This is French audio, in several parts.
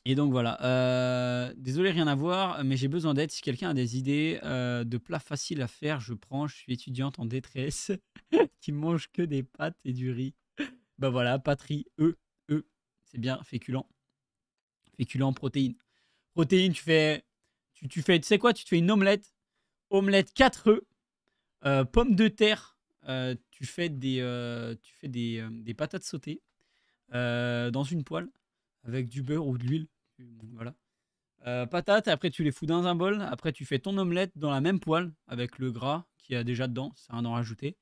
Et donc voilà. Désolé, rien à voir, mais j'ai besoin d'aide. Si quelqu'un a des idées de plats faciles à faire, je prends. Je suis étudiante en détresse qui mange que des pâtes et du riz. Bah voilà, pâtes, riz, œufs. C'est bien, féculent. Féculent, protéines. Protéines, tu fais, tu sais quoi, tu te fais une omelette. Omelette 4 œufs. Pommes de terre. Tu fais des patates sautées dans une poêle avec du beurre ou de l'huile. Voilà. Patates, après tu les fous dans un bol. Après tu fais ton omelette dans la même poêle avec le gras qu'il y a déjà dedans. C'est rien d'en rajouter.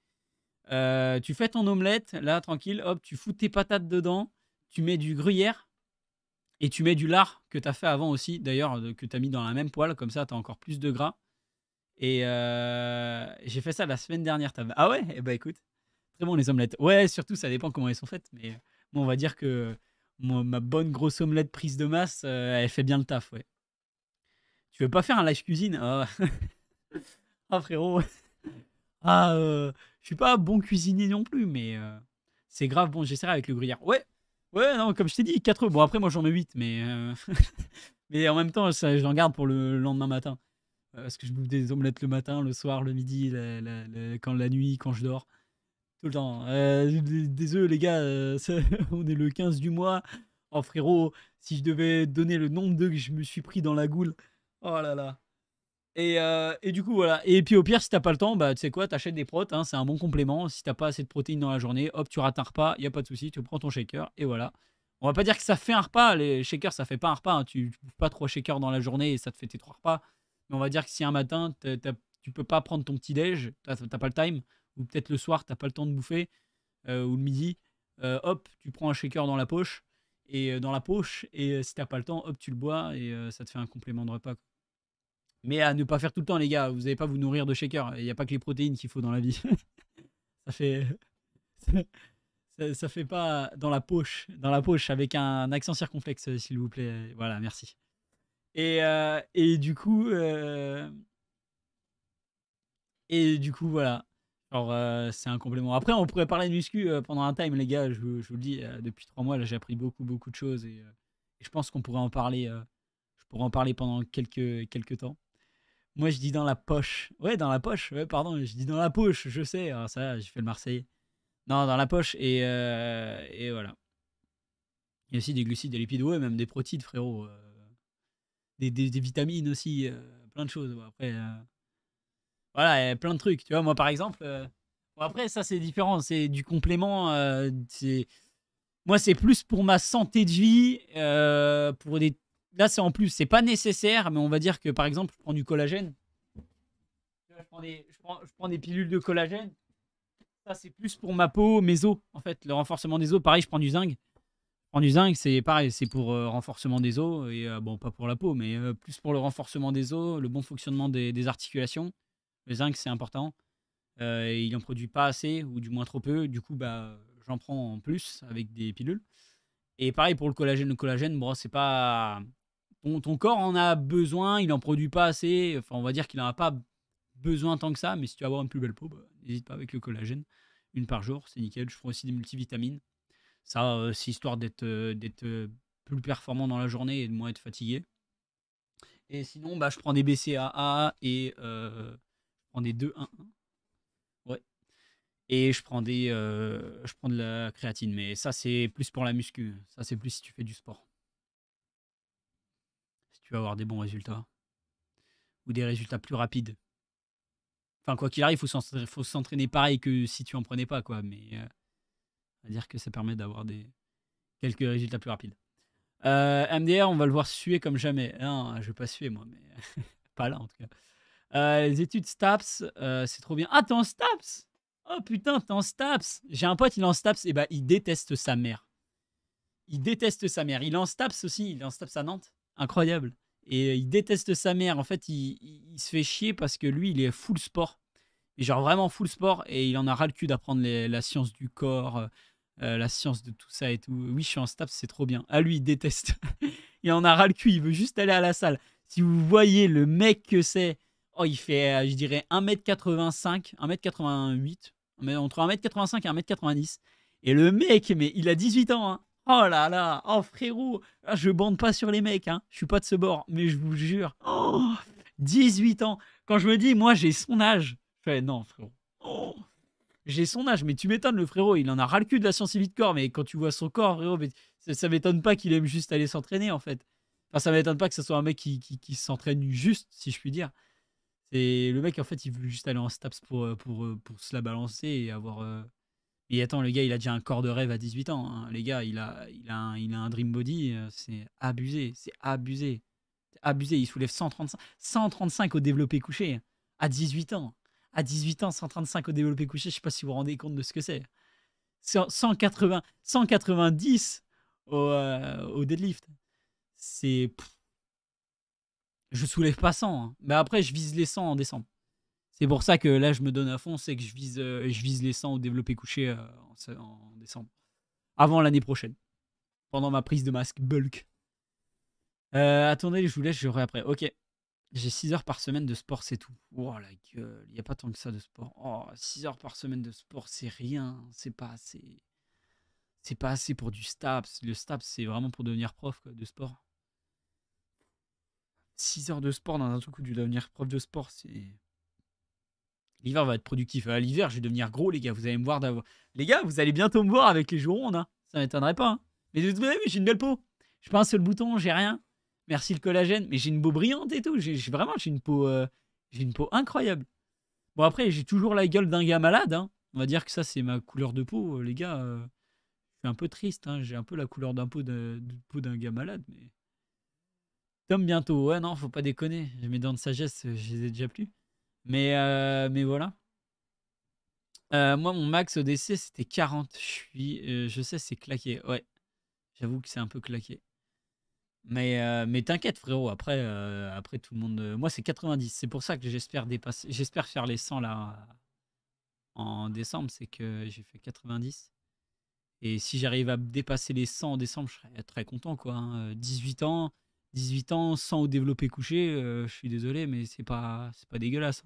Tu fais ton omelette, là tranquille, hop, tu fous tes patates dedans. Tu mets du gruyère et tu mets du lard que tu as fait avant aussi, d'ailleurs, que tu as mis dans la même poêle. Comme ça, tu as encore plus de gras. Et j'ai fait ça la semaine dernière. Ah ouais? Eh ben écoute, très bon les omelettes. Ouais, surtout ça dépend comment elles sont faites. Mais bon, on va dire que ma bonne grosse omelette prise de masse, elle fait bien le taf, ouais. Tu veux pas faire un live cuisine? Ah, ah, frérot. Ah, je suis pas bon cuisinier non plus, mais c'est grave bon. J'essaierai avec le gruyère. Ouais, ouais, non, comme je t'ai dit, 4 œufs. Bon, après, moi j'en mets 8, mais, mais en même temps, j'en garde pour le lendemain matin. Parce que je bouffe des omelettes le matin, le soir, le midi, quand la nuit, quand je dors. Tout le temps. Des œufs, les gars, on est le 15 du mois. Oh frérot, si je devais donner le nombre d'œufs que je me suis pris dans la goule. Oh là là. Et du coup, voilà. Et puis au pire, si t'as pas le temps, bah tu sais quoi, t'achètes des protes, hein, c'est un bon complément. Si t'as pas assez de protéines dans la journée, hop, tu rates un repas, y a pas de souci, tu prends ton shaker et voilà. On va pas dire que ça fait un repas, les shakers ça fait pas un repas, hein. Tu bouffes pas 3 shakers dans la journée et ça te fait tes 3 repas. Mais on va dire que si un matin, tu peux pas prendre ton petit déj, t'as pas le time, ou peut-être le soir, t'as pas le temps de bouffer, ou le midi, hop, tu prends un shaker dans la poche, et si t'as pas le temps, hop, tu le bois et ça te fait un complément de repas, quoi. Mais à ne pas faire tout le temps, les gars. Vous n'allez pas vous nourrir de shakers. Il n'y a pas que les protéines qu'il faut dans la vie. Ça fait, ça fait pas dans la poche avec un accent circonflexe, s'il vous plaît. Voilà, merci. Et du coup, voilà. Alors, c'est un complément. Après, on pourrait parler de muscu pendant un time, les gars. Je vous le dis, depuis 3 mois, là, j'ai appris beaucoup, beaucoup de choses et je pense qu'on pourrait en parler. Je pourrais en parler pendant quelques temps. Moi, je dis dans la poche. Ouais, dans la poche. Ouais, pardon, je dis dans la poche, je sais. Alors ça, j'ai fait le Marseillais. Non, dans la poche. Et voilà. Il y a aussi des glucides, des lipides, ouais, même des protides, frérot. Des vitamines aussi. Plein de choses. Bon, après, voilà, plein de trucs. Tu vois, moi, par exemple. Bon, après, ça, c'est différent. C'est du complément. Moi, c'est plus pour ma santé de vie. Pour des... Là, c'est en plus. C'est pas nécessaire, mais on va dire que, par exemple, je prends du collagène. Je prends des pilules de collagène. Ça, c'est plus pour ma peau, mes os, en fait, le renforcement des os. Pareil, je prends du zinc. Je prends du zinc, c'est pareil, c'est pour renforcement des os. Et bon, pas pour la peau, mais plus pour le renforcement des os, le bon fonctionnement des articulations. Le zinc, c'est important. Et il en produit pas assez, ou du moins trop peu. Du coup, bah, j'en prends en plus avec des pilules. Et pareil pour le collagène. Le collagène, bon, c'est pas. Ton corps en a besoin, il en produit pas assez. Enfin, on va dire qu'il en a pas besoin tant que ça, mais si tu veux avoir une plus belle peau, bah, n'hésite pas avec le collagène. Une par jour, c'est nickel. Je prends aussi des multivitamines. Ça, c'est histoire d'être plus performant dans la journée et de moins être fatigué. Et sinon, bah, je prends des BCAA et je prends des 2-1-1. Ouais. Et je prends de la créatine. Mais ça, c'est plus pour la muscu. Ça, c'est plus si tu fais du sport. Si tu veux avoir des bons résultats. Ou des résultats plus rapides. Enfin, quoi qu'il arrive, il faut s'entraîner pareil que si tu en prenais pas, quoi. Mais on va dire que ça permet d'avoir quelques résultats plus rapides. MDR, on va le voir suer comme jamais. Non, je vais pas suer, moi, mais pas là, en tout cas. Les études STAPS, c'est trop bien. Ah, t'es en STAPS? Oh putain, t'es en STAPS. J'ai un pote, il est en STAPS, et bah, il déteste sa mère. Il déteste sa mère. Il est en STAPS aussi, il est en STAPS à Nantes. Incroyable. Et il déteste sa mère. En fait, il se fait chier parce que lui, il est full sport. Et genre vraiment full sport. Et il en a ras le cul d'apprendre la science du corps, la science de tout ça et tout. Oui, je suis en STAPS, c'est trop bien. Ah, lui, il déteste. Il en a ras le cul, il veut juste aller à la salle. Si vous voyez le mec que c'est, oh, il fait, je dirais, 1m85, 1m88, entre 1m85 et 1m90. Et le mec, mais il a 18 ans, hein. Oh là là, oh frérot, ah, je bande pas sur les mecs, hein. Je suis pas de ce bord, mais je vous jure. Oh, 18 ans. Quand je me dis, moi j'ai son âge, je fais non, frérot. Oh, j'ai son âge, mais tu m'étonnes, le frérot, il en a ras le cul de la science de corps, mais quand tu vois son corps, frérot, mais ça m'étonne pas qu'il aime juste aller s'entraîner en fait. Enfin, ça m'étonne pas que ce soit un mec qui s'entraîne juste, si je puis dire. C'est le mec en fait, il veut juste aller en STAPS pour se la balancer et avoir. Et attends, le gars, il a déjà un corps de rêve à 18 ans, hein. Les gars, il a un dream body, c'est abusé, c'est abusé. C'est abusé, il soulève 135 au développé couché à 18 ans. À 18 ans, 135 au développé couché, je sais pas si vous vous rendez compte de ce que c'est. 190 au deadlift. C'est. Je soulève pas 100, hein. Mais après, je vise les 100 en décembre. C'est pour ça que là, je me donne à fond, c'est que je vise les 100 au développé couché en décembre. Avant l'année prochaine. Pendant ma prise de masque bulk. Attendez, je vous laisse, j'aurai après. Ok. J'ai 6 heures par semaine de sport, c'est tout. Oh la gueule, il n'y a pas tant que ça de sport. Oh, 6 heures par semaine de sport, c'est rien. C'est pas assez. C'est pas assez pour du STAPS. Le STAPS, c'est vraiment pour devenir prof quoi, de sport. 6 heures de sport dans un truc où tu dois devenir prof de sport, c'est. L'hiver va être productif. À l'hiver, je vais devenir gros, les gars. Vous allez me voir d'avoir. Les gars, vous allez bientôt me voir avec les joues rondes, hein. Ça m'étonnerait pas, hein. Mais vous avez vu, j'ai une belle peau. J'ai pas un seul bouton, j'ai rien. Merci le collagène. Mais j'ai une peau brillante et tout. Vraiment, j'ai une peau incroyable. Bon, après, j'ai toujours la gueule d'un gars malade, hein. On va dire que ça, c'est ma couleur de peau. Les gars, je suis un peu triste, hein. J'ai un peu la couleur de peau d'un gars malade. Mais. Comme bientôt. Ouais, non, faut pas déconner. Mes dents de sagesse, je les ai déjà plus. Mais voilà. Moi, mon max ODC, c'était 40. Je sais, c'est claqué. Ouais, j'avoue que c'est un peu claqué. Mais t'inquiète, frérot. Après, tout le monde. Moi, c'est 90. C'est pour ça que j'espère dépasser. J'espère faire les 100 là en décembre. C'est que j'ai fait 90. Et si j'arrive à dépasser les 100 en décembre, je serais très content, quoi, hein. 18 ans, 18 ans, 100 au développé couché. Je suis désolé, mais c'est pas dégueulasse.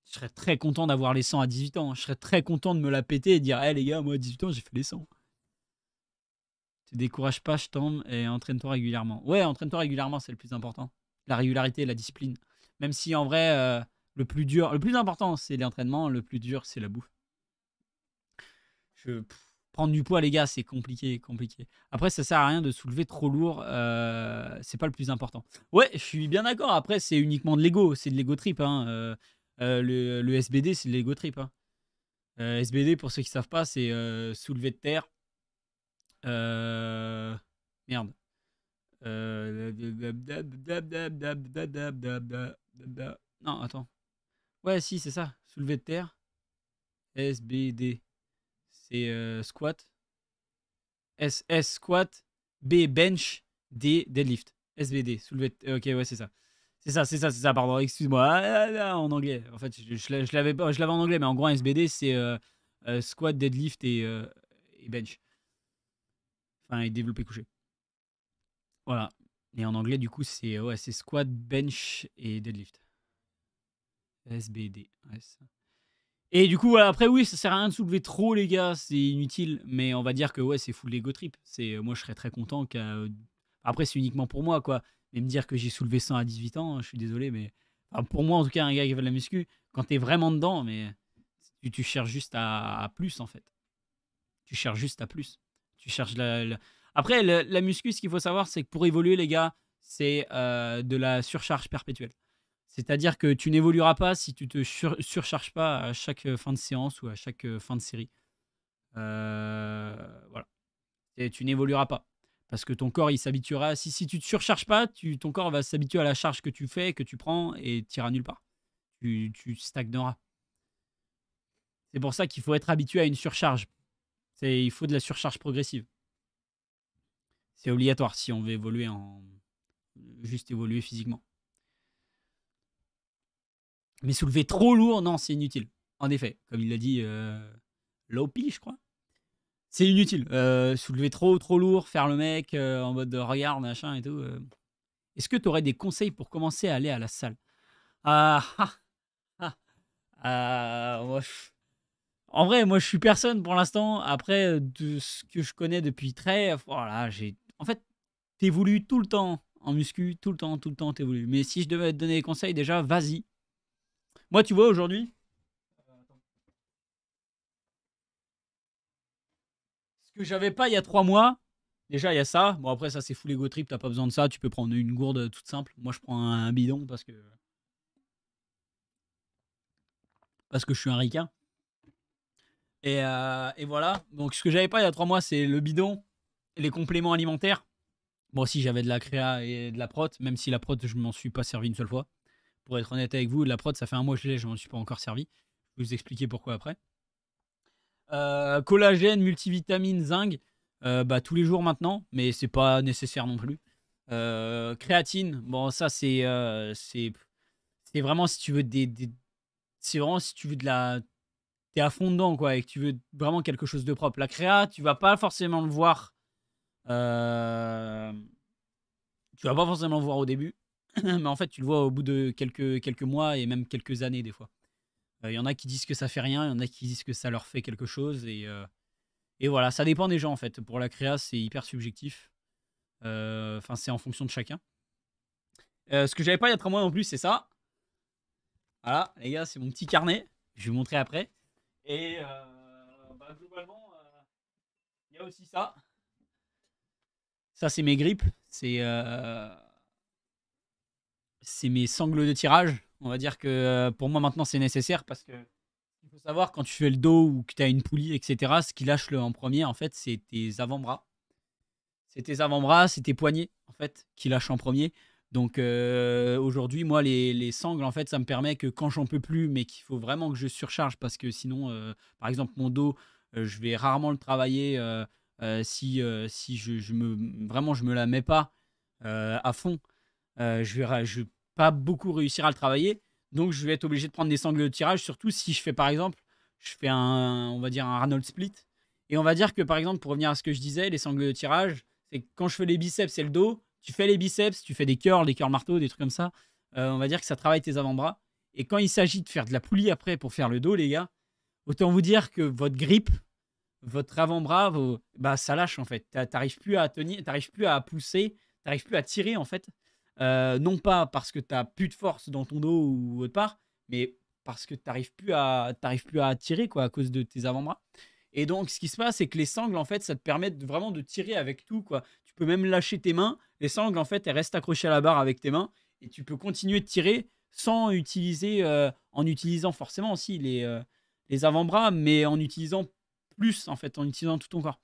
Je serais très content d'avoir les 100 à 18 ans. Je serais très content de me la péter et dire, hé les gars, moi à 18 ans, j'ai fait les 100. Te décourage pas, je tombe et entraîne-toi régulièrement. Ouais, entraîne-toi régulièrement, c'est le plus important. La régularité et la discipline. Même si en vrai, le plus important, c'est l'entraînement, le plus dur, c'est la bouffe. Prendre du poids, les gars, c'est compliqué, compliqué. Après, ça sert à rien de soulever trop lourd. C'est pas le plus important. Ouais, je suis bien d'accord. Après, c'est uniquement de l'ego. C'est de l'ego trip, hein. Le SBD, c'est de l'ego trip, hein. SBD, pour ceux qui savent pas, c'est soulevé de terre. Merde. Non, attends. Ouais, si, c'est ça. Soulevé de terre. SBD. C'est squat. S squat. B bench. D deadlift. SBD. Soulevé de... Ok, ouais, c'est ça. C'est ça, pardon, excuse-moi. En anglais. En fait, je l'avais en anglais, mais en gros, un SBD, c'est squat, deadlift et bench. Enfin, et développé couché. Voilà. Et en anglais, du coup, c'est ouais, squat, bench et deadlift. SBD. Ouais, ça. Et du coup, voilà, après, oui, ça sert à rien de soulever trop, les gars, c'est inutile. Mais on va dire que ouais, c'est full ego trip. Moi, je serais très content après, c'est uniquement pour moi, quoi. Mais me dire que j'ai soulevé 100 à 18 ans, je suis désolé, mais enfin, pour moi, en tout cas, un gars qui fait de la muscu, quand t'es vraiment dedans, mais tu cherches juste à plus, en fait. Tu cherches juste à plus. Tu cherches Après, la muscu, ce qu'il faut savoir, c'est que pour évoluer, les gars, c'est de la surcharge perpétuelle. C'est-à-dire que tu n'évolueras pas si tu te surcharges pas à chaque fin de séance ou à chaque fin de série. Voilà. Et tu n'évolueras pas. Parce que ton corps, il s'habituera. Si tu ne te surcharges pas, ton corps va s'habituer à la charge que tu fais, que tu prends, et tu iras nulle part. Tu stagneras. C'est pour ça qu'il faut être habitué à une surcharge. Il faut de la surcharge progressive. C'est obligatoire si on veut évoluer juste évoluer physiquement. Mais soulever trop lourd, non, c'est inutile. En effet, comme il l'a dit Lopi, je crois. C'est inutile. Soulever trop lourd, faire le mec en mode de regarde, machin et tout. Est-ce que tu aurais des conseils pour commencer à aller à la salle? Ah, ah, ah, ah, En vrai, moi, je suis personne pour l'instant. Après, de ce que je connais depuis très... Voilà, En fait, t'évolues tout le temps en muscu, tout le temps, t'évolues. Mais si je devais te donner des conseils, déjà, vas-y. Moi, tu vois, aujourd'hui, ce que j'avais pas il y a 3 mois, déjà, il y a ça. Bon, après, ça, c'est full ego trip, t'as pas besoin de ça. Tu peux prendre une gourde toute simple. Moi, je prends un bidon parce que je suis un ricain. Et voilà. Donc, ce que j'avais pas il y a 3 mois, c'est le bidon et les compléments alimentaires. Bon, si j'avais de la créa et de la prot, même si la prot, je m'en suis pas servi une seule fois. Pour être honnête avec vous, la prot, ça fait un mois que je l'ai, je m'en suis pas encore servi. Je vais vous expliquer pourquoi après. Collagène, multivitamine, zinc, bah, tous les jours maintenant, mais c'est pas nécessaire non plus. Créatine, bon, ça c'est vraiment si tu veux c'est vraiment si tu veux de la. T'es à fond dedans, quoi, et que tu veux vraiment quelque chose de propre. La créa, tu vas pas forcément le voir. euh, Tu vas pas forcément le voir au début, mais en fait, tu le vois au bout de quelques mois et même quelques années, des fois. Il y en a qui disent que ça fait rien, il y en a qui disent que ça leur fait quelque chose, et voilà, ça dépend des gens, en fait. Pour la créa, c'est hyper subjectif. Enfin, c'est en fonction de chacun. Ce que j'avais pas il y a 3 mois non plus, c'est ça. Voilà, les gars, c'est mon petit carnet. Je vais vous montrer après. Et bah, globalement, il y a aussi ça. Ça, c'est mes grippes. C'est mes sangles de tirage. On va dire que pour moi, maintenant, c'est nécessaire parce que il faut savoir, quand tu fais le dos ou que tu as une poulie, etc., ce qui lâche en premier, en fait, c'est tes avant-bras. C'est tes avant-bras, c'est tes poignets, en fait, qui lâchent en premier. Donc aujourd'hui, moi, les sangles, en fait, ça me permet que quand j'en peux plus, mais qu'il faut vraiment que je surcharge parce que sinon, par exemple, mon dos, je vais rarement le travailler si vraiment je me la mets pas à fond. Je vais pas beaucoup réussir à le travailler. Donc je vais être obligé de prendre des sangles de tirage, surtout si je fais par exemple, je fais on va dire un Arnold split. Et on va dire que par exemple, pour revenir à ce que je disais, les sangles de tirage, c'est que quand je fais les biceps et le dos, tu fais les biceps, tu fais des curls marteaux, des trucs comme ça. On va dire que ça travaille tes avant-bras. Et quand il s'agit de faire de la poulie après pour faire le dos, les gars, autant vous dire que votre grip, votre avant-bras, bah, ça lâche en fait. T'arrives plus à tenir, t'arrives plus à pousser, t'arrives plus à tirer en fait. Non pas parce que t'as plus de force dans ton dos ou autre part, mais parce que t'arrives plus à tirer quoi à cause de tes avant-bras. Et donc ce qui se passe, c'est que les sangles en fait, ça te permet vraiment de tirer avec tout quoi. Tu peux même lâcher tes mains. Les sangles en fait, elles restent accrochées à la barre avec tes mains et tu peux continuer de tirer sans utiliser, en utilisant forcément aussi les avant-bras, mais en utilisant plus en fait, en utilisant tout ton corps.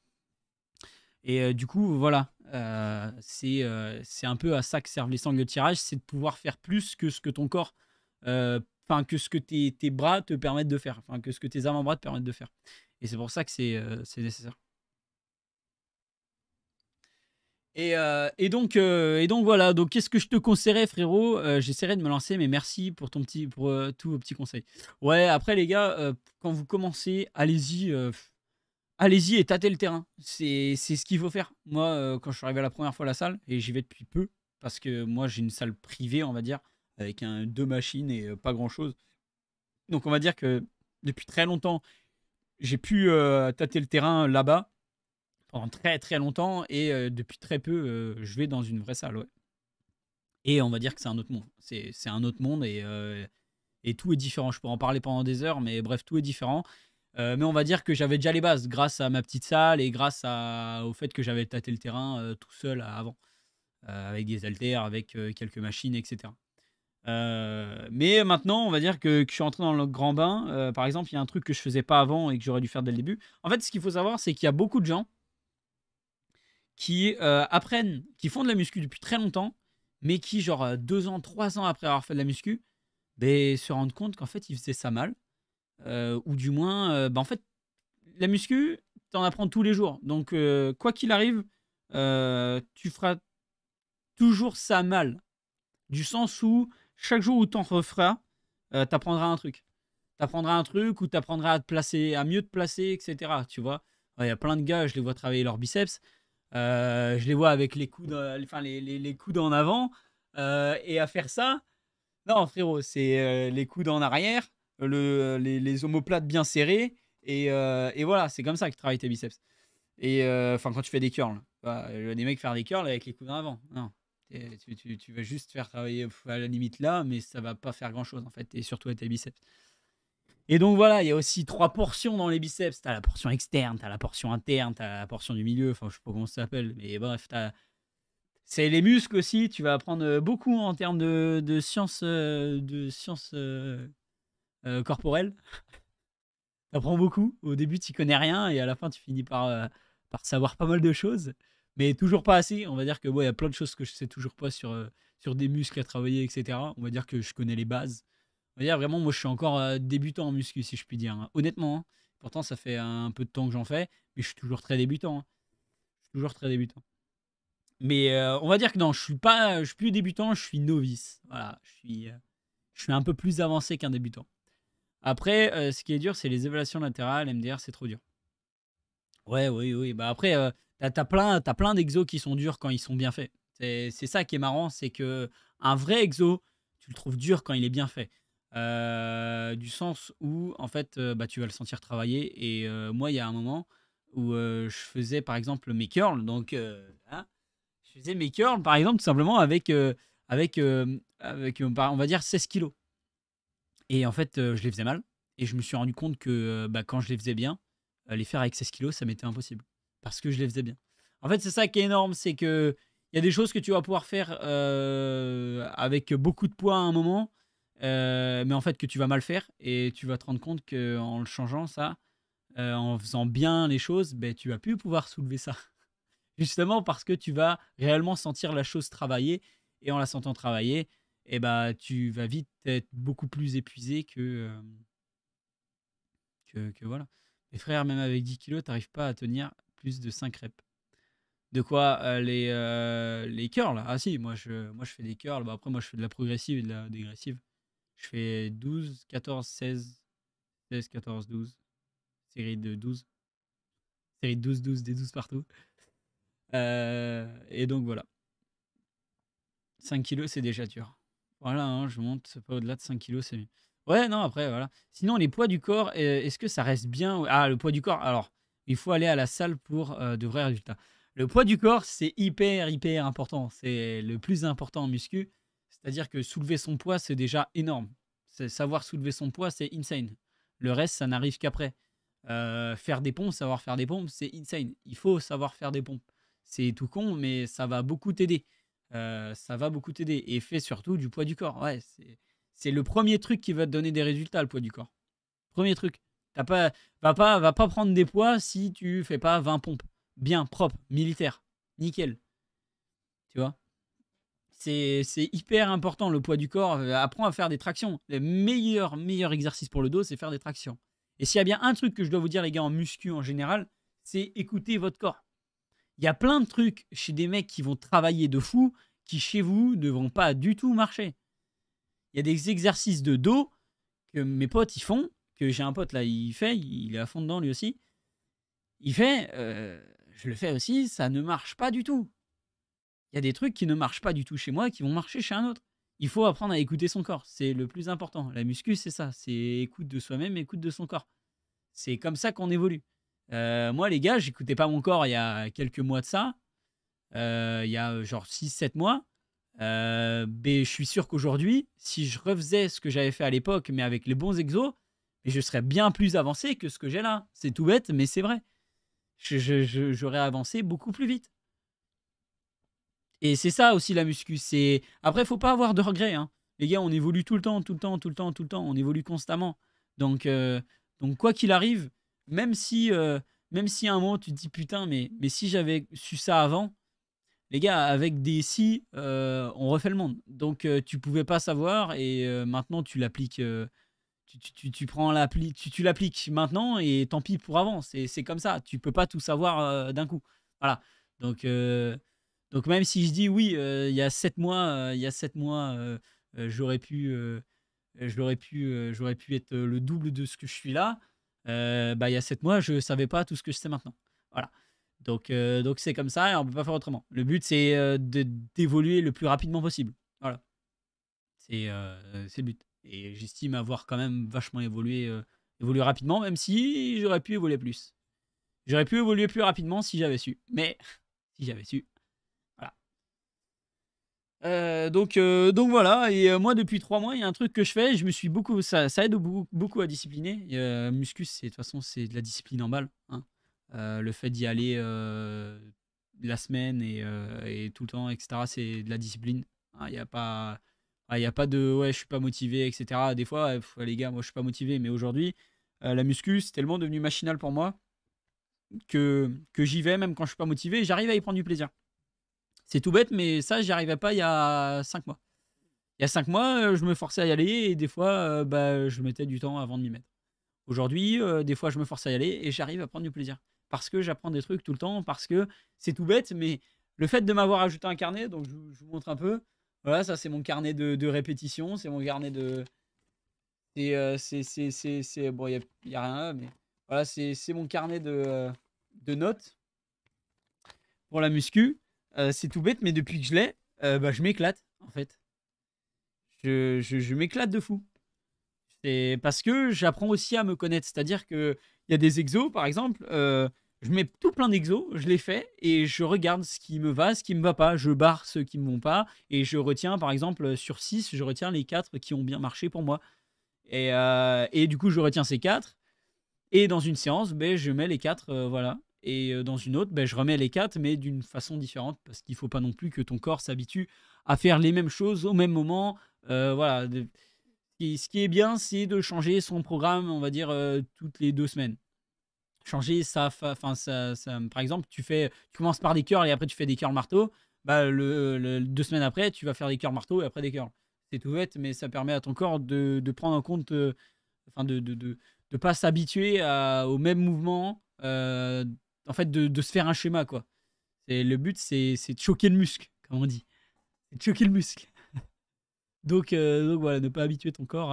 Et du coup, voilà, c'est un peu à ça que servent les sangles de tirage, c'est de pouvoir faire plus que ce que ton corps, enfin que ce que tes bras te permettent de faire, enfin que ce que tes avant-bras te permettent de faire. Et c'est pour ça que c'est nécessaire. Et donc voilà, donc qu'est-ce que je te conseillerais, frérot? J'essaierai de me lancer, mais merci pour tous vos petits conseils. Ouais, après les gars, quand vous commencez, allez-y et tâtez le terrain. C'est ce qu'il faut faire. Moi, quand je suis arrivé la première fois à la salle, et j'y vais depuis peu, parce que moi j'ai une salle privée, on va dire, avec deux machines et pas grand-chose. Donc on va dire que depuis très longtemps, j'ai pu tâter le terrain là-bas pendant très très longtemps, et depuis très peu, je vais dans une vraie salle. Ouais. Et on va dire que c'est un autre monde. C'est un autre monde, et tout est différent. Je pourrais en parler pendant des heures, mais bref, tout est différent. Mais on va dire que j'avais déjà les bases grâce à ma petite salle et grâce au fait que j'avais tâté le terrain tout seul avant, avec des haltères, avec quelques machines, etc. Mais maintenant, on va dire que je suis entré dans le grand bain. Par exemple, il y a un truc que je faisais pas avant et que j'aurais dû faire dès le début. En fait, ce qu'il faut savoir, c'est qu'il y a beaucoup de gens qui apprennent, qui font de la muscu depuis très longtemps, mais qui, genre 2 ans, 3 ans après avoir fait de la muscu, ben, se rendent compte qu'en fait, ils faisaient ça mal. Ou du moins, bah, en fait, la muscu, t'en apprends tous les jours. Donc, quoi qu'il arrive, tu feras toujours ça mal. Du sens où, chaque jour où t'en referas, t'apprendras un truc. T'apprendras un truc ou t'apprendras à te placer, à mieux te placer, etc. Tu vois, il y a plein de gars, je les vois travailler leurs biceps. Je les vois avec les coudes, enfin les coudes en avant, et à faire ça. Non, frérot, c'est les coudes en arrière, les omoplates bien serrés, Et voilà, c'est comme ça que tu travailles tes biceps. Et enfin, quand tu fais des curls, des mecs faire des curls avec les coudes en avant. Non. Tu vas juste faire travailler à la limite là, mais ça va pas faire grand chose en fait, et surtout avec tes biceps. Et donc voilà, il y a aussi 3 portions dans les biceps. Tu as la portion externe, tu as la portion interne, tu as la portion du milieu, enfin je sais pas comment ça s'appelle, mais bref, c'est les muscles aussi. Tu vas apprendre beaucoup en termes de sciences, corporelles. Tu apprends beaucoup. Au début, tu connais rien et à la fin, tu finis par savoir pas mal de choses, mais toujours pas assez. On va dire que il y a plein de choses que je sais toujours pas sur des muscles à travailler, etc. On va dire que je connais les bases. On va dire vraiment, moi, je suis encore débutant en muscu, si je puis dire, hein. Honnêtement, hein. Pourtant, ça fait un peu de temps que j'en fais, mais je suis toujours très débutant, hein. Je suis toujours très débutant. Mais on va dire que non, je suis plus débutant, je suis novice. Voilà, je suis un peu plus avancé qu'un débutant. Après, ce qui est dur, c'est les évaluations latérales. MDR, c'est trop dur. Ouais, oui, oui. Bah après, t'as plein d'exos qui sont durs quand ils sont bien faits. C'est ça qui est marrant, c'est que un vrai exo, tu le trouves dur quand il est bien fait. Du sens où, en fait, bah, tu vas le sentir travailler. Et moi, il y a un moment où je faisais, par exemple, mes curls. Donc, hein, je faisais mes curls, par exemple, tout simplement on va dire, 16 kilos. Et en fait, je les faisais mal. Et je me suis rendu compte que bah, quand je les faisais bien, les faire avec 16 kilos, ça m'était impossible. Parce que je les faisais bien. En fait, c'est ça qui est énorme, c'est que il y a des choses que tu vas pouvoir faire avec beaucoup de poids à un moment, mais en fait que tu vas mal faire. Et tu vas te rendre compte qu'en le changeant ça, en faisant bien les choses, ben, tu vas plus pouvoir soulever ça. Justement parce que tu vas réellement sentir la chose travailler. Et en la sentant travailler, et bah, tu vas vite être beaucoup plus épuisé que voilà. Les frères, même avec 10 kilos, tu n'arrives pas à tenir plus de 5 reps. De quoi les curls là. Ah si, moi je fais des curls. Bah, après, moi je fais de la progressive et de la dégressive. Je fais 12, 14, 16, 16, 14, 12. Série de 12. Série de 12, 12, des 12 partout. Et donc voilà. 5 kilos, c'est déjà dur. Voilà, hein, je monte pas au-delà de 5 kilos, c'est mieux. Ouais, non, après, voilà. Sinon, les poids du corps, est-ce que ça reste bien? Ah, le poids du corps, alors, il faut aller à la salle pour de vrais résultats. Le poids du corps, c'est hyper, hyper important. C'est le plus important en muscu. C'est-à-dire que soulever son poids, c'est déjà énorme. Savoir soulever son poids, c'est insane. Le reste, ça n'arrive qu'après. Faire des pompes, savoir faire des pompes, c'est insane. Il faut savoir faire des pompes. C'est tout con, mais ça va beaucoup t'aider. Ça va beaucoup t'aider. Et fais surtout du poids du corps. Ouais, c'est le premier truc qui va te donner des résultats, le poids du corps. Premier truc. Va pas prendre des poids si tu fais pas 20 pompes. Bien, propre, militaire. Nickel. Tu vois? C'est hyper important le poids du corps. Apprends à faire des tractions. Le meilleur exercice pour le dos, c'est faire des tractions. Et s'il y a bien un truc que je dois vous dire, les gars, en muscu en général, c'est écouter votre corps. Il y a plein de trucs chez des mecs qui vont travailler de fou, qui chez vous ne vont pas du tout marcher. Il y a des exercices de dos que mes potes ils font, que j'ai un pote là, il est à fond dedans lui aussi. Il fait, je le fais aussi, ça ne marche pas du tout. Il y a des trucs qui ne marchent pas du tout chez moi qui vont marcher chez un autre. Il faut apprendre à écouter son corps, c'est le plus important. La muscu, c'est ça, c'est écoute de soi-même, écoute de son corps. C'est comme ça qu'on évolue. Moi, les gars, j'écoutais pas mon corps il y a quelques mois de ça. Il y a genre 6-7 mois. Mais je suis sûr qu'aujourd'hui, si je refaisais ce que j'avais fait à l'époque, mais avec les bons exos, je serais bien plus avancé que ce que j'ai là. C'est tout bête, mais c'est vrai. J'aurais avancé beaucoup plus vite. Et c'est ça aussi la muscu. Après, faut pas avoir de regrets, hein. Les gars, on évolue tout le temps, tout le temps, tout le temps, tout le temps. On évolue constamment. Donc, euh, donc quoi qu'il arrive, même si, euh, même si à un moment tu te dis putain, mais si j'avais su ça avant, les gars, avec des si, on refait le monde. Donc, tu pouvais pas savoir et maintenant tu l'appliques. Tu prends l'appli, tu l'appliques maintenant et tant pis pour avant. C'est comme ça. Tu peux pas tout savoir d'un coup. Voilà. Donc, euh, donc même si je dis oui, il y a 7 mois, j'aurais pu être le double de ce que je suis là. Bah, il y a 7 mois, je savais pas tout ce que je sais maintenant. Voilà. Donc c'est comme ça et on peut pas faire autrement. Le but c'est d'évoluer le plus rapidement possible. Voilà. C'est le but. Et j'estime avoir quand même vachement évolué évoluer rapidement, même si j'aurais pu évoluer plus. J'aurais pu évoluer plus rapidement si j'avais su. Mais si j'avais su. Voilà. Donc voilà. Et moi, depuis 3 mois, il y a un truc que je fais. Je me suis beaucoup. Ça aide beaucoup à discipliner. Muscus, de toute façon, c'est de la discipline en balle. Hein. Le fait d'y aller la semaine et tout le temps, etc., c'est de la discipline. Il n'y a pas. Il y a pas de ouais, je suis pas motivé, etc. Des fois, les gars, moi je suis pas motivé, mais aujourd'hui, la muscu, c'est tellement devenu machinal pour moi que j'y vais même quand je suis pas motivé et j'arrive à y prendre du plaisir. C'est tout bête, mais ça, j'y arrivais pas il y a 5 mois. Il y a 5 mois, je me forçais à y aller et des fois, je mettais du temps avant de m'y mettre. Aujourd'hui, des fois, je me force à y aller et j'arrive à prendre du plaisir. Parce que j'apprends des trucs tout le temps, parce que c'est tout bête, mais le fait de m'avoir ajouté un carnet, donc je vous montre un peu. Voilà, ça c'est mon carnet de répétition, c'est mon carnet de. Bon, il n'y a rien là, mais voilà, c'est mon carnet de notes pour la muscu. C'est tout bête, mais depuis que je l'ai, je m'éclate en fait. Je m'éclate de fou. C'est parce que j'apprends aussi à me connaître. C'est-à-dire qu'il y a des exos, par exemple, je mets tout plein d'exos, je les fais et je regarde ce qui me va, ce qui me va pas. Je barre ceux qui me vont pas et je retiens, par exemple, sur 6, je retiens les 4 qui ont bien marché pour moi. Et du coup, je retiens ces 4. Et dans une séance, je mets les 4, voilà. Et dans une autre, je remets les 4, mais d'une façon différente, parce qu'il ne faut pas non plus que ton corps s'habitue à faire les mêmes choses au même moment. Voilà. Ce qui est bien, c'est de changer son programme, on va dire, toutes les 2 semaines. Changer par exemple, tu commences par des curls et après tu fais des curls marteau. 2 semaines après, tu vas faire des curls marteau et après des curls. C'est tout bête, mais ça permet à ton corps de prendre en compte, de pas s'habituer au même mouvement, en fait, de se faire un schéma, quoi. Le but, c'est de choquer le muscle, comme on dit. C'est de choquer le muscle. Donc voilà, ne pas habituer ton corps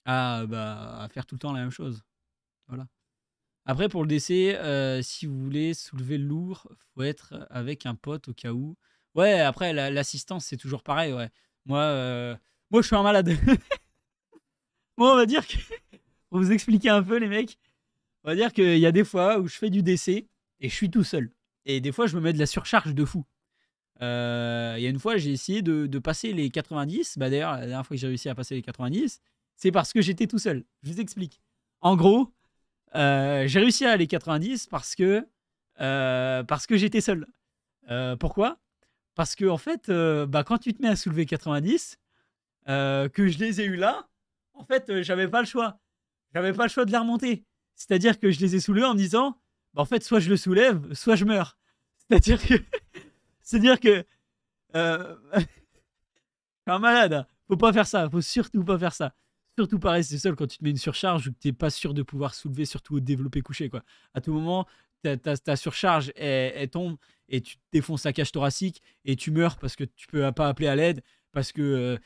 à faire tout le temps la même chose. Voilà. Après, pour le DC, si vous voulez soulever le lourd, faut être avec un pote au cas où. Ouais, après, l'assistance, c'est toujours pareil, ouais. Moi, je suis un malade. Moi, on va dire que, pour vous expliquer un peu, les mecs, on va dire qu'il y a des fois où je fais du DC et je suis tout seul. Et des fois, je me mets de la surcharge de fou. Il y a une fois, j'ai essayé de passer les 90. D'ailleurs, la dernière fois que j'ai réussi à passer les 90, c'est parce que j'étais tout seul. Je vous explique. En gros, j'ai réussi à aller 90 parce que j'étais seul. Pourquoi? Parce que en fait, quand tu te mets à soulever 90, que je les ai eu là, en fait, j'avais pas le choix. J'avais pas le choix de les remonter. C'est-à-dire que je les ai soulevés en me disant, en fait, soit je le soulève, soit je meurs. C'est-à-dire que, c'est-à-dire que, je suis un malade. Hein. Faut pas faire ça. Faut surtout pas faire ça. Surtout pas rester seul quand tu te mets une surcharge ou que t'es pas sûr de pouvoir soulever, surtout au développé couché, quoi. À tout moment, ta surcharge, elle tombe et tu te défonces la cage thoracique et tu meurs parce que tu peux pas appeler à l'aide parce que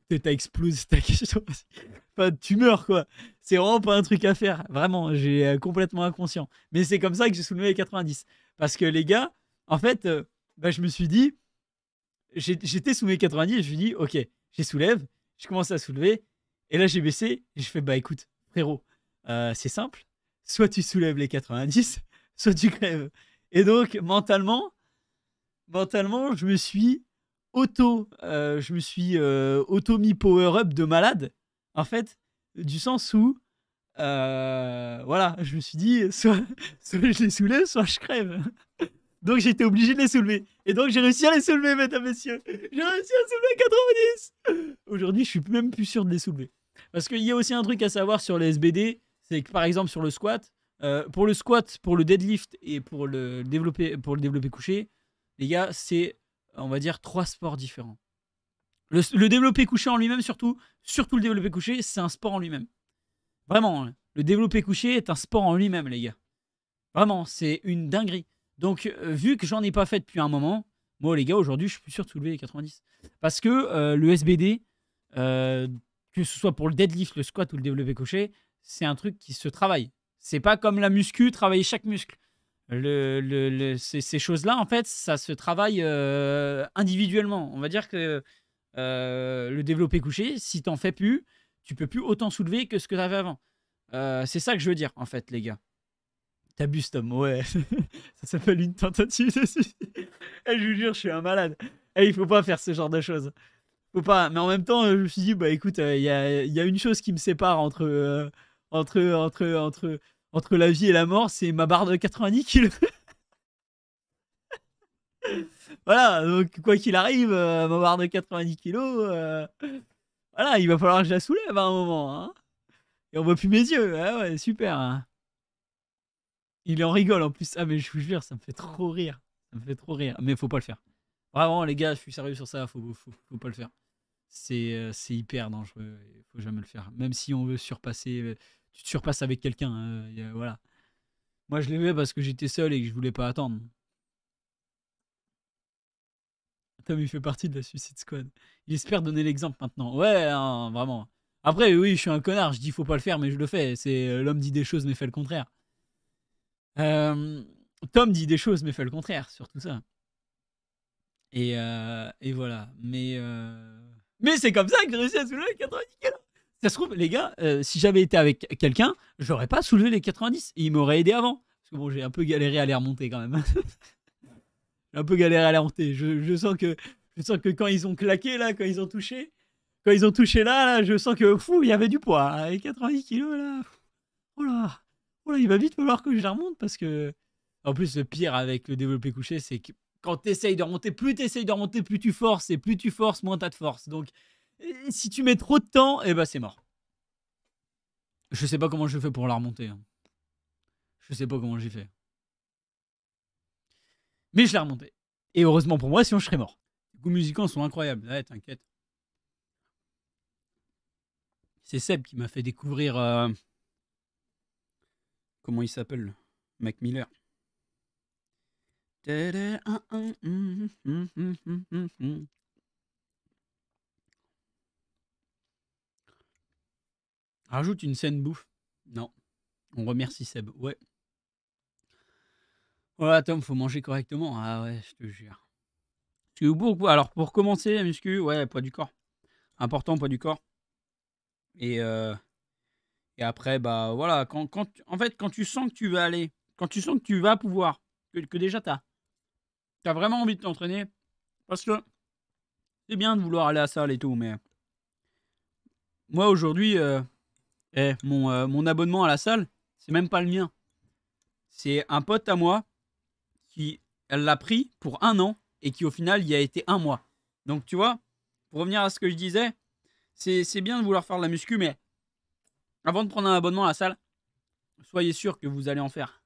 t'as explosé ta cage thoracique. Enfin, tu meurs, quoi. C'est vraiment pas un truc à faire. Vraiment, j'ai complètement inconscient. Mais c'est comme ça que j'ai soulevé les 90. Parce que les gars, en fait, je me suis dit, j'étais sous mes 90 et je me suis dit, ok, je soulève, je commence à soulever. Et là, j'ai baissé et je fais, écoute, frérot, c'est simple. Soit tu soulèves les 90, soit tu crèves. Et donc, mentalement, je me suis auto mis power up de malade, en fait, du sens où, voilà, je me suis dit, soit je les soulève, soit je crève. Donc j'étais obligé de les soulever. Et donc j'ai réussi à les soulever, mesdames et messieurs. J'ai réussi à soulever 90. Aujourd'hui, je suis même plus sûr de les soulever. Parce qu'il y a aussi un truc à savoir sur les SBD, c'est que par exemple sur le squat, pour le deadlift et pour le développé couché, les gars, c'est, on va dire, 3 sports différents. Le développé couché en lui-même, surtout le développé couché, c'est un sport en lui-même. Vraiment, hein. Le développé couché est un sport en lui-même, les gars. Vraiment, c'est une dinguerie. Donc, vu que j'en ai pas fait depuis un moment, moi, les gars, aujourd'hui, je suis plus sûr de soulever les 90. Parce que le SBD, que ce soit pour le deadlift, le squat ou le développé couché, c'est un truc qui se travaille. C'est pas comme la muscu, travailler chaque muscle. Ces choses-là, en fait, ça se travaille individuellement. On va dire que le développé couché, si t'en fais plus, tu peux plus autant soulever que ce que tu avais avant. C'est ça que je veux dire, en fait, les gars. T'abuses, Tom, ouais. Ça s'appelle une tentative de suicide. Eh, je vous jure, je suis un malade. Eh, il faut pas faire ce genre de choses. Faut pas. Mais en même temps, je me suis dit, bah écoute, il y a une chose qui me sépare entre la vie et la mort, c'est ma barre de 90 kilos. Voilà, donc quoi qu'il arrive, ma barre de 90 kilos, voilà, il va falloir que je la soulève à un moment. Hein. Et on voit plus mes yeux. Ah ouais, super. Hein. Il en rigole en plus. Ah, mais je vous jure, ça me fait trop rire. Ça me fait trop rire. Mais faut pas le faire. Vraiment, les gars, je suis sérieux sur ça. Faut pas le faire. C'est hyper dangereux. Il faut jamais le faire. Même si on veut surpasser, tu te surpasses avec quelqu'un. Voilà. Moi, je l'ai fait parce que j'étais seul et que je voulais pas attendre. Tom, il fait partie de la Suicide Squad. Il espère donner l'exemple maintenant. Ouais, hein, vraiment. Après, oui, je suis un connard. Je dis faut pas le faire, mais je le fais. C'est l'homme dit des choses mais fait le contraire. Tom dit des choses mais fait le contraire, surtout ça. Et voilà. Mais c'est comme ça que j'ai réussi à soulever les 90 kilos. Ça se trouve, les gars, si j'avais été avec quelqu'un, j'aurais pas soulevé les 90. Et il m'aurait aidé avant. Parce que bon, j'ai un peu galéré à les remonter quand même. J'ai un peu galéré à les remonter. Je sens que quand ils ont claqué, là, quand ils ont touché là, je sens que fou, il y avait du poids. Hein. Les 90 kilos, là. Oh là. Oh là, il va vite falloir que je la remonte parce que. En plus, le pire avec le développé couché, c'est que quand tu essayes de remonter, plus tu essayes de remonter, plus tu forces. Et plus tu forces, moins tu as de force. Donc, si tu mets trop de temps, eh ben c'est mort. Je sais pas comment je fais pour la remonter. Hein. Je sais pas comment j'ai fait. Mais je l'ai remonté. Et heureusement pour moi, sinon je serais mort. Les goûts musicaux sont incroyables. Ouais, t'inquiète. C'est Seb qui m'a fait découvrir. Comment il s'appelle Mac Miller. Rajoute une scène bouffe. Non. On remercie Seb. Ouais. Voilà, Tom, faut manger correctement. Ah ouais, je te jure. Alors, pour commencer, la muscu, ouais, poids du corps. Important, poids du corps. Et après, bah voilà, en fait, quand tu sens que tu vas aller, quand tu sens que tu vas pouvoir, que déjà t'as vraiment envie de t'entraîner, parce que c'est bien de vouloir aller à la salle et tout, mais moi aujourd'hui, mon abonnement à la salle, c'est même pas le mien. C'est un pote à moi qui elle l'a pris pour 1 an et qui au final y a été 1 mois. Donc tu vois, pour revenir à ce que je disais, c'est bien de vouloir faire de la muscu, mais avant de prendre un abonnement à la salle, soyez sûr que vous allez en faire.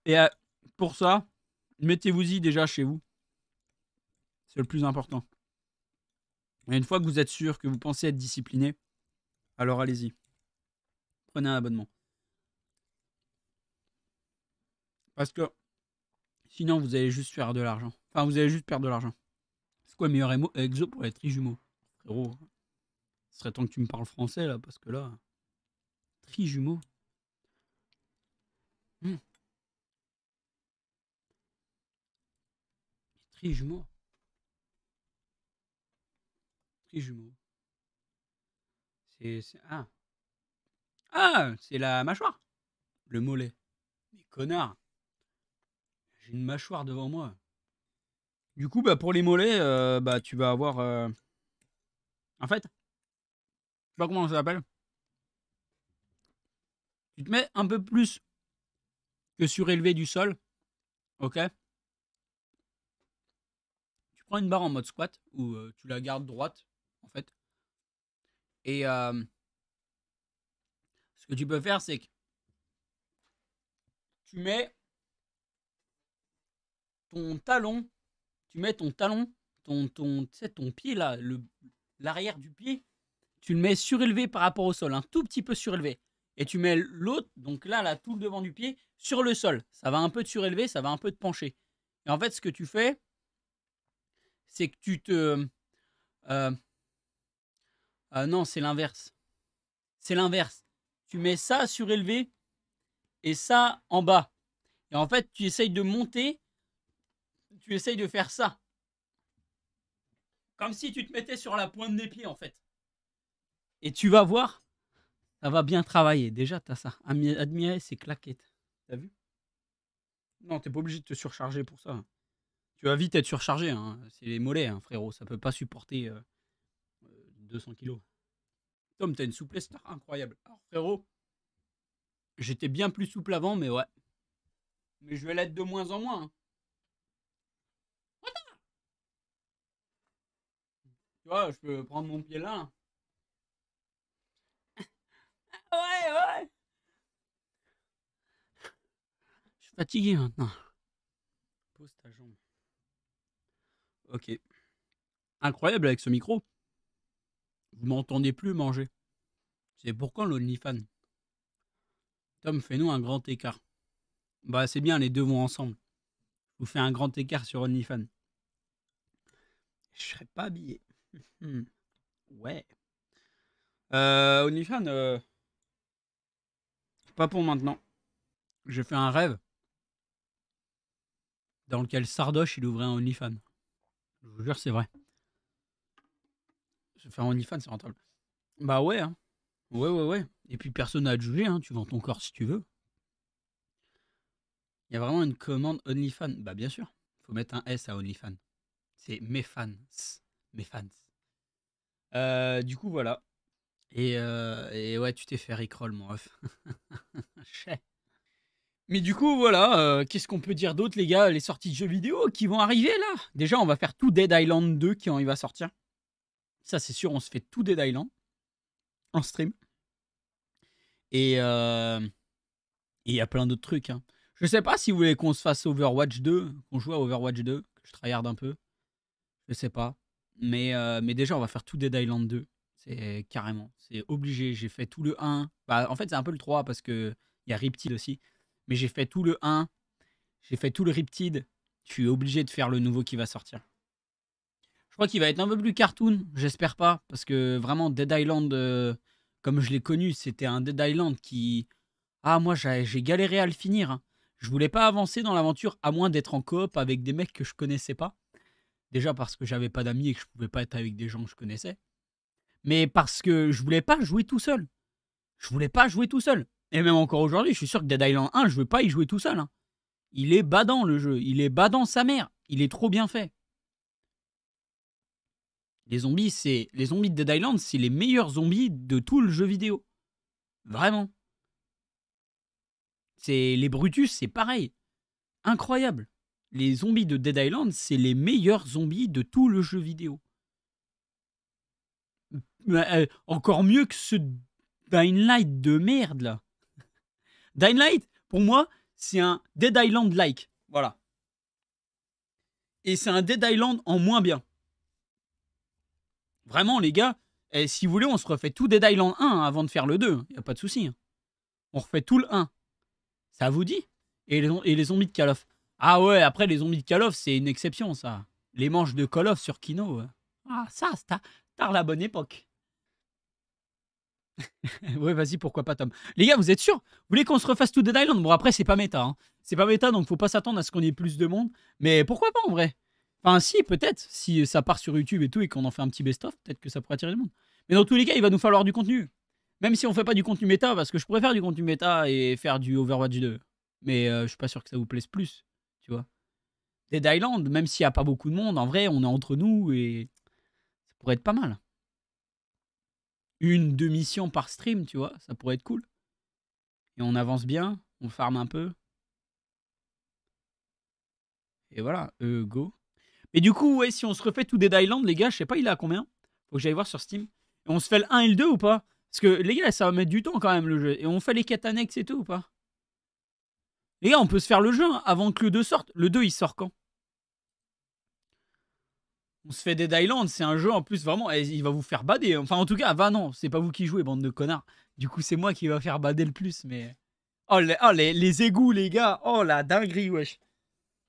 Et pour ça, mettez-vous-y déjà chez vous. C'est le plus important. Et une fois que vous êtes sûr, que vous pensez être discipliné, alors allez-y. Prenez un abonnement. Parce que sinon, vous allez juste faire de l'argent. Enfin, vous allez juste perdre de l'argent. C'est quoi le meilleur exo pour les trijumeaux? Frérot, ce serait temps que tu me parles français là, parce que là, trijumeaux. Hmm. Trijumeaux. Trijumeaux. Ah. Ah, c'est la mâchoire. Le mollet. Mais connard, j'ai une mâchoire devant moi. Du coup, bah, pour les mollets, bah, tu vas avoir. En fait, je sais pas comment ça s'appelle. Tu te mets un peu plus que surélevé du sol. Ok. Tu prends une barre en mode squat ou tu la gardes droite, en fait. Et ce que tu peux faire, c'est que tu mets ton talon, tu sais, ton pied là, l'arrière du pied, tu le mets surélevé par rapport au sol, un tout petit peu surélevé. Et tu mets l'autre, donc là, tout le devant du pied, sur le sol. Ça va un peu te surélever, ça va un peu te pencher. Et en fait, ce que tu fais, c'est que tu te... non, c'est l'inverse. C'est l'inverse. Tu mets ça surélevé et ça en bas. Et en fait, tu essayes de monter, tu essayes de faire ça. Comme si tu te mettais sur la pointe des pieds, en fait. Et tu vas voir, ça va bien travailler. Déjà, t'as ça. Admirer ces claquettes. T'as vu? Non, t'es pas obligé de te surcharger pour ça. Tu vas vite être surchargé, hein. C'est les mollets, hein, frérot. Ça peut pas supporter 200 kilos. Tom, t'as une souplesse incroyable. Alors, frérot, j'étais bien plus souple avant, mais ouais. Mais je vais l'être de moins en moins, hein. Tu vois, je peux prendre mon pied là. Ouais, ouais. Je suis fatigué maintenant. Pose ta jambe. Ok. Incroyable avec ce micro. Vous m'entendez plus manger. C'est pourquoi l'OnlyFans. Tom, fais-nous un grand écart. Bah, c'est bien, les deux vont ensemble. Je vous fais un grand écart sur OnlyFans. Je serais pas habillé. Ouais. OnlyFans, pas pour maintenant. J'ai fait un rêve dans lequel Sardoche, il ouvrait un OnlyFans. Je vous jure, c'est vrai. Se faire un OnlyFans, c'est rentable. Bah ouais, hein. Ouais, ouais, ouais. Et puis personne n'a à te juger, hein. Tu vends ton corps si tu veux. Il y a vraiment une commande OnlyFans. Bah bien sûr. Faut mettre un S à OnlyFans. C'est mes fans. Mes fans. Du coup, voilà. Et ouais, tu t'es fait rickroll, mon ref. Mais du coup, voilà. Qu'est-ce qu'on peut dire d'autre, les gars? Les sorties de jeux vidéo qui vont arriver, là. Déjà, on va faire tout Dead Island 2 quand il va sortir. Ça, c'est sûr, on se fait tout Dead Island en stream. Et il y a plein d'autres trucs, hein. Je sais pas si vous voulez qu'on se fasse Overwatch 2, qu'on joue à Overwatch 2, que je tryhard un peu. Je sais pas. Mais déjà, on va faire tout Dead Island 2. C'est carrément. C'est obligé. J'ai fait tout le 1. Bah, en fait, c'est un peu le 3 parce qu'il y a Riptide aussi. Mais j'ai fait tout le 1. J'ai fait tout le Riptide. Je suis obligé de faire le nouveau qui va sortir. Je crois qu'il va être un peu plus cartoon. J'espère pas. Parce que vraiment, Dead Island, comme je l'ai connu, c'était un Dead Island qui. Ah, moi, j'ai galéré à le finir, hein. Je voulais pas avancer dans l'aventure à moins d'être en coop avec des mecs que je connaissais pas. Déjà parce que j'avais pas d'amis et que je pouvais pas être avec des gens que je connaissais. Mais parce que je voulais pas jouer tout seul. Je voulais pas jouer tout seul. Et même encore aujourd'hui, je suis sûr que Dead Island 1, je veux pas y jouer tout seul, hein. Il est badant le jeu. Il est badant sa mère. Il est trop bien fait. Les zombies de Dead Island, c'est les meilleurs zombies de tout le jeu vidéo. Vraiment. C'est les Brutus, c'est pareil. Incroyable. Les zombies de Dead Island, c'est les meilleurs zombies de tout le jeu vidéo. Encore mieux que ce Dying Light de merde là. Dying Light, pour moi, c'est un Dead Island-like. Voilà. Et c'est un Dead Island en moins bien. Vraiment, les gars, si vous voulez, on se refait tout Dead Island 1 avant de faire le 2. Il n'y a pas de souci, hein. On refait tout le 1. Ça vous dit? Et les zombies de Call of. Ah ouais, après, les zombies de Call of, c'est une exception, ça. Les manches de Call of sur Kino. Ah, ça, c'est tard la bonne époque. Ouais, vas-y, pourquoi pas, Tom. Les gars, vous êtes sûrs? Vous voulez qu'on se refasse tout Dead Island? Bon, après, c'est pas méta, hein. C'est pas méta, donc faut pas s'attendre à ce qu'on ait plus de monde. Mais pourquoi pas, en vrai? Enfin, si, peut-être. Si ça part sur YouTube et tout, et qu'on en fait un petit best-of, peut-être que ça pourrait attirer le monde. Mais dans tous les cas, il va nous falloir du contenu. Même si on fait pas du contenu méta, parce que je pourrais faire du contenu méta et faire du Overwatch 2. Mais je suis pas sûr que ça vous plaise plus, tu vois. Dead Island, même s'il y a pas beaucoup de monde, en vrai, on est entre nous et ça pourrait être pas mal. Une, deux missions par stream, tu vois, ça pourrait être cool. Et on avance bien, on farm un peu. Et voilà, go. Et du coup, ouais, si on se refait tout Dead Island, les gars, je sais pas, il est à combien? Faut que j'aille voir sur Steam. Et on se fait le 1 et le 2 ou pas? Parce que les gars, ça va mettre du temps quand même le jeu. Et on fait les quêtes annexes et tout ou pas? Les gars, on peut se faire le jeu hein, avant que le 2 sorte. Le 2, il sort quand? On se fait Dead Island, c'est un jeu en plus vraiment, il va vous faire bader. Enfin, en tout cas, non, c'est pas vous qui jouez, bande de connards. Du coup, c'est moi qui va faire bader le plus, mais. Oh, les égouts, les gars. Oh, la dinguerie, wesh.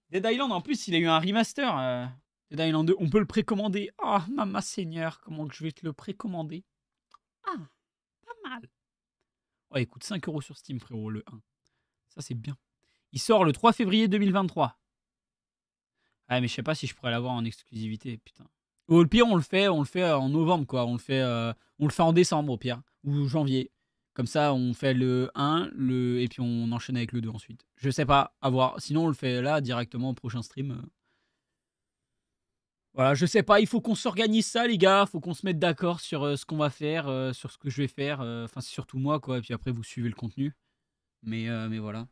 Dead Island, en plus, il a eu un remaster. Dead Island 2, on peut le précommander. Oh, maman seigneur, comment que je vais te le précommander? Ah, pas mal. Oh, il coûte 5 € sur Steam, frérot, le 1. Ça, c'est bien. Il sort le 3 février 2023. Ah, mais je sais pas si je pourrais l'avoir en exclusivité, putain. Ou au pire, on le fait en novembre, quoi. On le fait en décembre, au pire, ou janvier. Comme ça, on fait le 1, et puis on enchaîne avec le 2 ensuite. Je sais pas, à voir. Sinon, on le fait là, directement au prochain stream. Voilà, je sais pas, il faut qu'on s'organise ça, les gars. Faut qu'on se mette d'accord sur ce qu'on va faire, sur ce que je vais faire. Enfin, c'est surtout moi, quoi. Et puis après, vous suivez le contenu. Mais voilà.